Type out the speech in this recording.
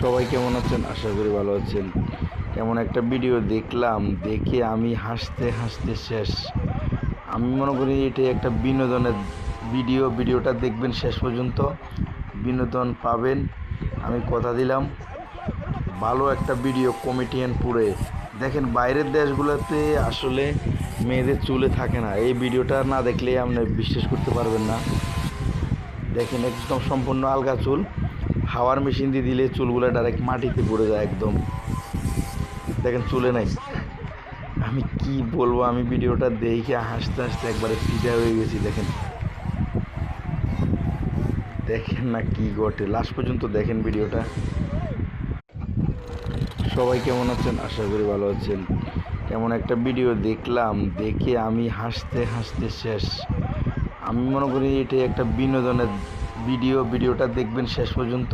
সবাই কেমন আছেন? আশা করি ভালো আছেন। এমন একটা ভিডিও দেখলাম, দেখে আমি হাসতে হাসতে শেষ। আমি মনে করি এটাই একটা বিনোদনের ভিডিওটা দেখবেন শেষ পর্যন্ত, বিনোদন পাবেন। আমি কথা দিলাম, ভালো একটা ভিডিও, কমেডিয়ান পুরে দেখেন। বাইরের দেশগুলোতে আসলে মেয়েদের চুলে থাকে না, এই ভিডিওটা না দেখলে আপনি বিশ্বাস করতে পারবেন না। দেখেন একদম সম্পূর্ণ আলগা চুল, হাওয়ার মেশিন দিয়ে দিলে চুলগুলো ডাইরেক্ট মাটিতে পড়ে যায় একদম। দেখেন চুলে নাই। আমি কি বলবো, আমি ভিডিওটা দেখে হাসতে হাসতে একবারে ফিদা হয়ে গেছি। দেখেন দেখেন না কি ঘটে, লাস্ট পর্যন্ত দেখেন ভিডিওটা। সবাই কেমন আছেন? আশা করি ভালো আছেন। এমন একটা ভিডিও দেখলাম, দেখে আমি হাসতে হাসতে শেষ। আমি মনে করি এটাই একটা বিনোদনের ভিডিওটা দেখবেন শেষ পর্যন্ত।